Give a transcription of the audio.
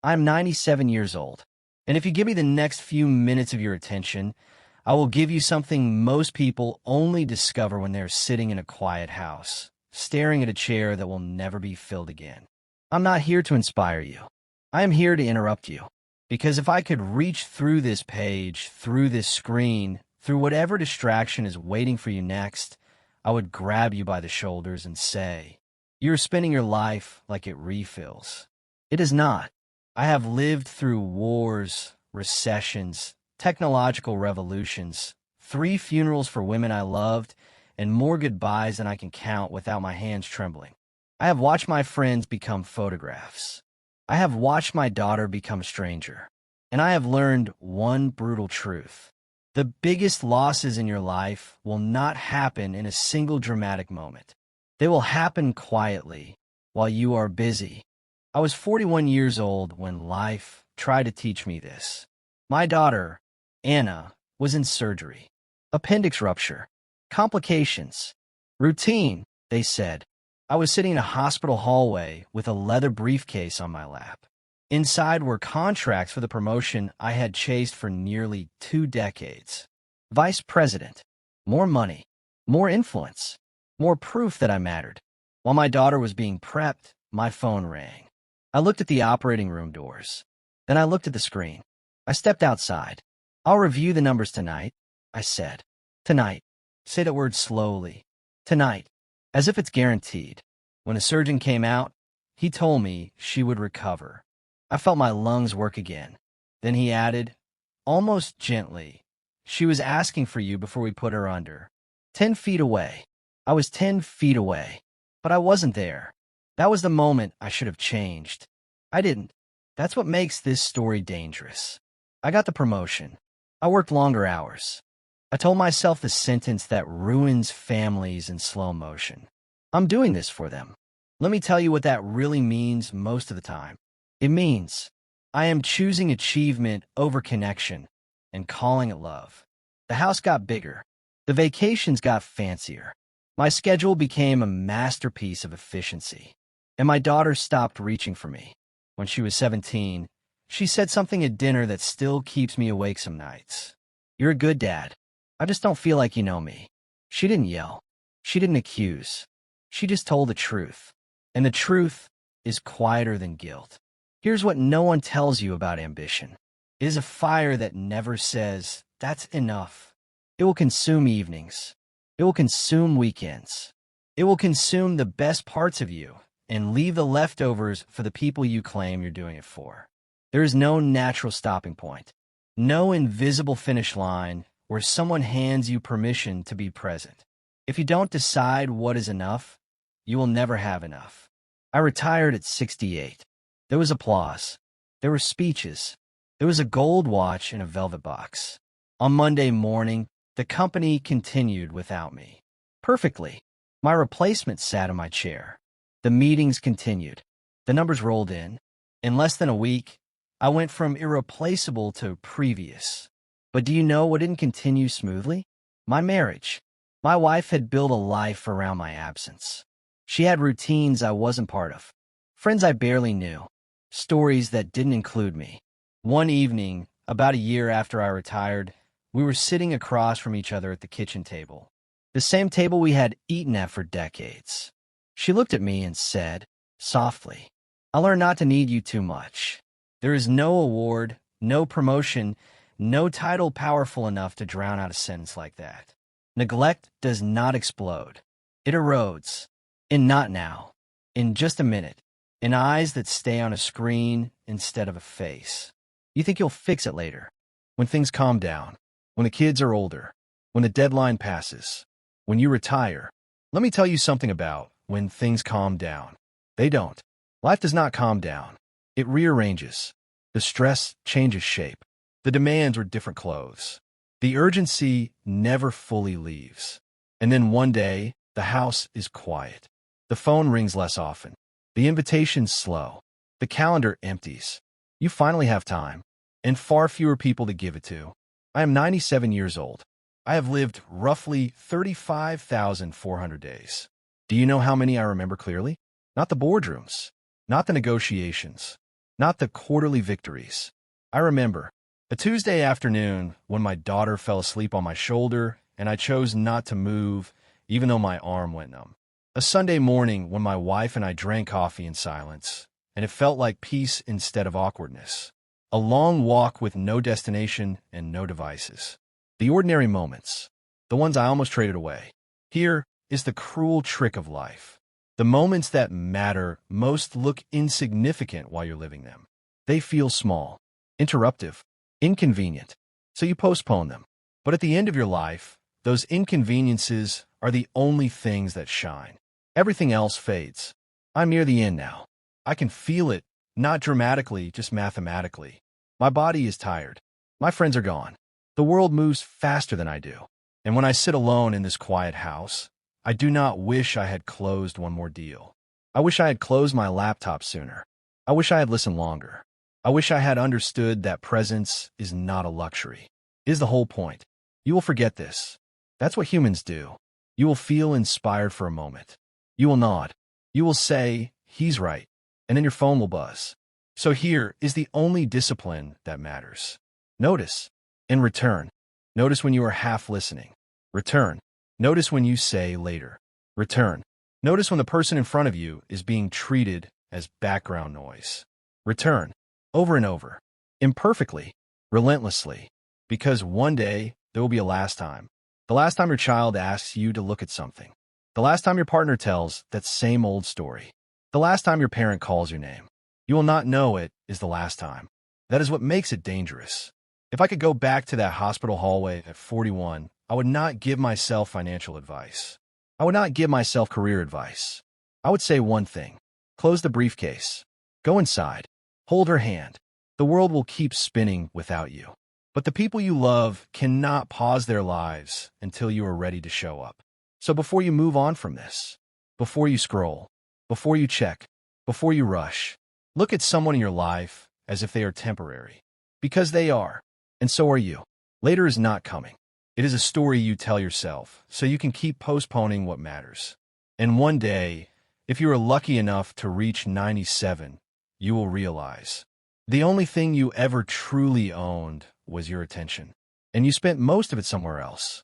I'm 97 years old, and if you give me the next few minutes of your attention, I will give you something most people only discover when they're sitting in a quiet house, staring at a chair that will never be filled again. I'm not here to inspire you. I am here to interrupt you. Because if I could reach through this page, through this screen, through whatever distraction is waiting for you next, I would grab you by the shoulders and say, "You're spending your life like it refills." It is not. I have lived through wars, recessions, technological revolutions, 3 funerals for women I loved, and more goodbyes than I can count without my hands trembling. I have watched my friends become photographs. I have watched my daughter become a stranger. And I have learned one brutal truth. The biggest losses in your life will not happen in a single dramatic moment. They will happen quietly while you are busy. I was 41 years old when life tried to teach me this. My daughter, Anna, was in surgery. Appendix rupture. Complications. Routine, they said. I was sitting in a hospital hallway with a leather briefcase on my lap. Inside were contracts for the promotion I had chased for nearly 2 decades. Vice president. More money. More influence. More proof that I mattered. While my daughter was being prepped, my phone rang. I looked at the operating room doors. Then I looked at the screen. I stepped outside. "I'll review the numbers tonight," I said. Tonight. Say that word slowly. Tonight. As if it's guaranteed. When a surgeon came out, he told me she would recover. I felt my lungs work again. Then he added, almost gently, "She was asking for you before we put her under." 10 feet away. I was 10 feet away. But I wasn't there. That was the moment I should have changed. I didn't. That's what makes this story dangerous. I got the promotion. I worked longer hours. I told myself the sentence that ruins families in slow motion. I'm doing this for them. Let me tell you what that really means most of the time. It means I am choosing achievement over connection and calling it love. The house got bigger. The vacations got fancier. My schedule became a masterpiece of efficiency. And my daughter stopped reaching for me. When she was 17, she said something at dinner that still keeps me awake some nights. "You're a good dad. I just don't feel like you know me." She didn't yell. She didn't accuse. She just told the truth. And the truth is quieter than guilt. Here's what no one tells you about ambition. It is a fire that never says, "That's enough." It will consume evenings. It will consume weekends. It will consume the best parts of you and leave the leftovers for the people you claim you're doing it for. There is no natural stopping point. No invisible finish line where someone hands you permission to be present. If you don't decide what is enough, you will never have enough. I retired at 68. There was applause. There were speeches. There was a gold watch in a velvet box. On Monday morning, the company continued without me. Perfectly. My replacement sat in my chair. The meetings continued. The numbers rolled in. In less than a week, I went from irreplaceable to previous. But do you know what didn't continue smoothly? My marriage. My wife had built a life around my absence. She had routines I wasn't part of, friends I barely knew, stories that didn't include me. One evening, about a year after I retired, we were sitting across from each other at the kitchen table, the same table we had eaten at for decades. She looked at me and said, softly, "I learned not to need you too much. There is no award, no promotion, no title powerful enough to drown out a sentence like that. Neglect does not explode. It erodes. In not now. In just a minute. In eyes that stay on a screen instead of a face. You think you'll fix it later. When things calm down. When the kids are older. When the deadline passes. When you retire. Let me tell you something about when things calm down. They don't. Life does not calm down. It rearranges. The stress changes shape. The demands are different clothes. The urgency never fully leaves. And then one day, the house is quiet. The phone rings less often. The invitations slow. The calendar empties. You finally have time, and far fewer people to give it to. I am 97 years old. I have lived roughly 35,400 days. Do you know how many I remember clearly? Not the boardrooms. Not the negotiations. not the quarterly victories. I remember a Tuesday afternoon when my daughter fell asleep on my shoulder and I chose not to move even though my arm went numb. A Sunday morning when my wife and I drank coffee in silence, and it felt like peace instead of awkwardness. A long walk with no destination and no devices. The ordinary moments, the ones I almost traded away. Here is the cruel trick of life. The moments that matter most look insignificant while you're living them. They feel small, interruptive, inconvenient, so you postpone them. But at the end of your life, those inconveniences are the only things that shine. Everything else fades. I'm near the end now. I can feel it, not dramatically, just mathematically. My body is tired. My friends are gone. The world moves faster than I do. And when I sit alone in this quiet house, I do not wish I had closed one more deal. I wish I had closed my laptop sooner. I wish I had listened longer. I wish I had understood that presence is not a luxury. It is the whole point. You will forget this. That's what humans do. You will feel inspired for a moment. You will nod. You will say, he's right. And then your phone will buzz. So here is the only discipline that matters. Notice and return. Notice when you are half listening. Return. Notice when you say later. Return. Notice when the person in front of you is being treated as background noise. Return. Over and over. Imperfectly. Relentlessly. Because one day there will be a last time. The last time your child asks you to look at something. The last time your partner tells that same old story. The last time your parent calls your name. You will not know it is the last time. That is what makes it dangerous. If I could go back to that hospital hallway at 41, I would not give myself financial advice. I would not give myself career advice. I would say one thing. Close the briefcase. Go inside. Hold her hand. The world will keep spinning without you. But the people you love cannot pause their lives until you are ready to show up. So before you move on from this, before you scroll, before you check, before you rush, look at someone in your life as if they are temporary. Because they are, and so are you. Later is not coming. It is a story you tell yourself, so you can keep postponing what matters. And one day, if you are lucky enough to reach 97, you will realize the only thing you ever truly owned was your attention, and you spent most of it somewhere else.